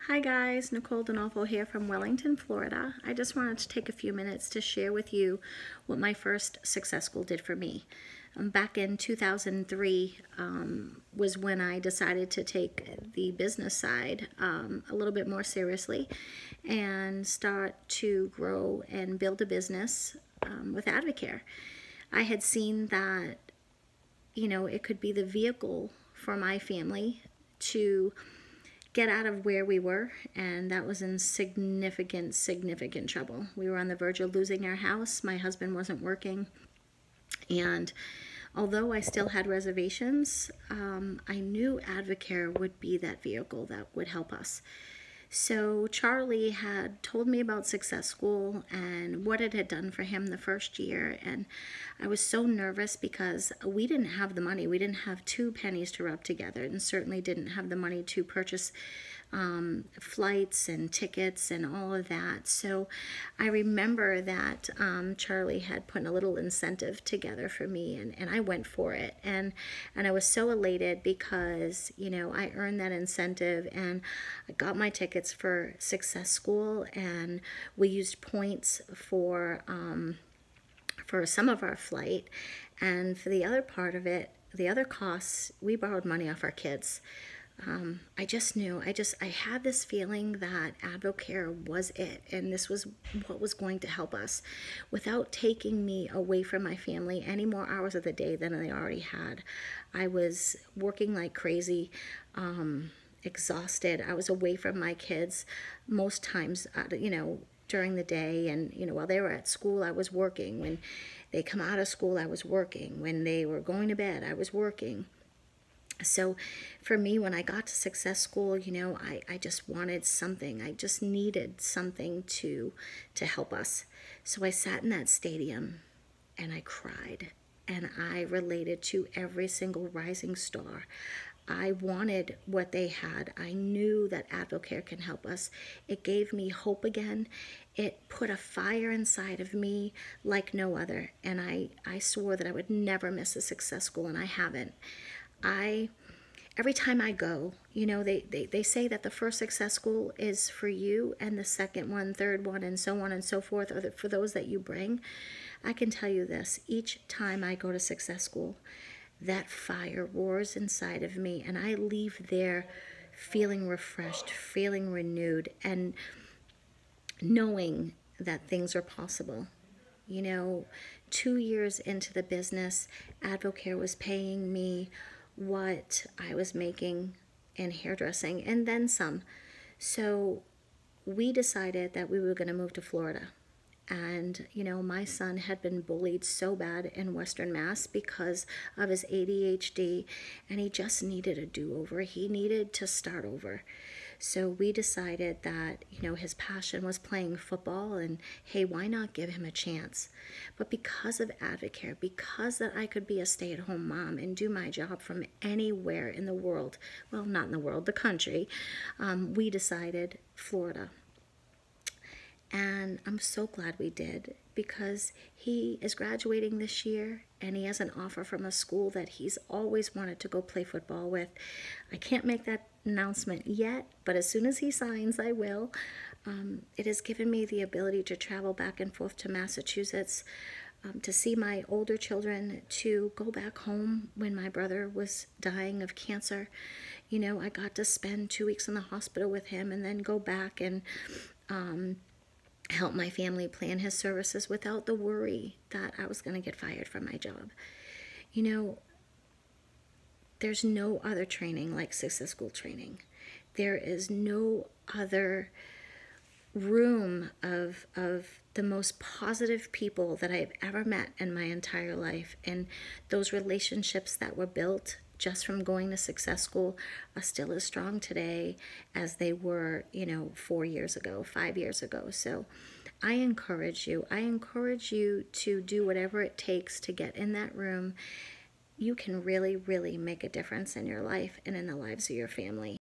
Hi guys, Nicole Donofo here from Wellington, Florida. I just wanted to take a few minutes to share with you what my first Success School did for me. Back in 2003 was when I decided to take the business side a little bit more seriously and start to grow and build a business with Advocare. I had seen that, it could be the vehicle for my family to get out of where we were, and that was in significant trouble. We were on the verge of losing our house. My husband wasn't working, and although I still had reservations, I knew Advocare would be that vehicle that would help us. So Charlie had told me about Success School and what it had done for him the first year, and I was so nervous because we didn't have the money. We didn't have two pennies to rub together, and certainly didn't have the money to purchase flights and tickets and all of that. So I remember that Charlie had put a little incentive together for me, and I went for it, and I was so elated because I earned that incentive and I got my tickets for Success School, and we used points for some of our flight, and for the other part of it, the other costs, we borrowed money off our kids. I just knew, I had this feeling that Advocare was it, and this was what was going to help us without taking me away from my family any more hours of the day than I already had. I was working like crazy, exhausted. I was away from my kids most times, during the day, and while they were at school, I was working. When they come out of school, I was working. When they were going to bed, I was working. So for me, when I got to Success School, I just wanted something. I just needed something to help us. So I sat in that stadium and I cried, and I related to every single rising star. I wanted what they had. I knew that Advocare can help us. It gave me hope again. It put a fire inside of me like no other. And I swore that I would never miss a Success School, and I haven't. Every time I go, they say that the first Success School is for you, and the second one, third one, and so on and so forth are for those that you bring. I can tell you this, each time I go to Success School, that fire roars inside of me, and I leave there feeling refreshed, feeling renewed, and knowing that things are possible. 2 years into the business, Advocare was paying me what I was making in hairdressing and then some. So we decided that we were going to move to Florida. And, my son had been bullied so bad in Western Mass because of his ADHD, and he just needed a do-over. He needed to start over. So we decided that, his passion was playing football, and hey, why not give him a chance? But because of Advocare, because that I could be a stay-at-home mom and do my job from anywhere in the world, well, not in the world, the country, we decided Florida. And I'm so glad we did, because he is graduating this year and he has an offer from a school that he's always wanted to go play football with. I can't make that announcement yet, but as soon as he signs, I will. It has given me the ability to travel back and forth to Massachusetts, to see my older children, to go back home when my brother was dying of cancer. I got to spend 2 weeks in the hospital with him and then go back and help my family plan his services without the worry that I was going to get fired from my job. There's no other training like Success School training. There is no other room of the most positive people that I've ever met in my entire life, and those relationships that were built just from going to Success School are still as strong today as they were, 4 years ago, 5 years ago. So I encourage you to do whatever it takes to get in that room. You can really, really make a difference in your life and in the lives of your family.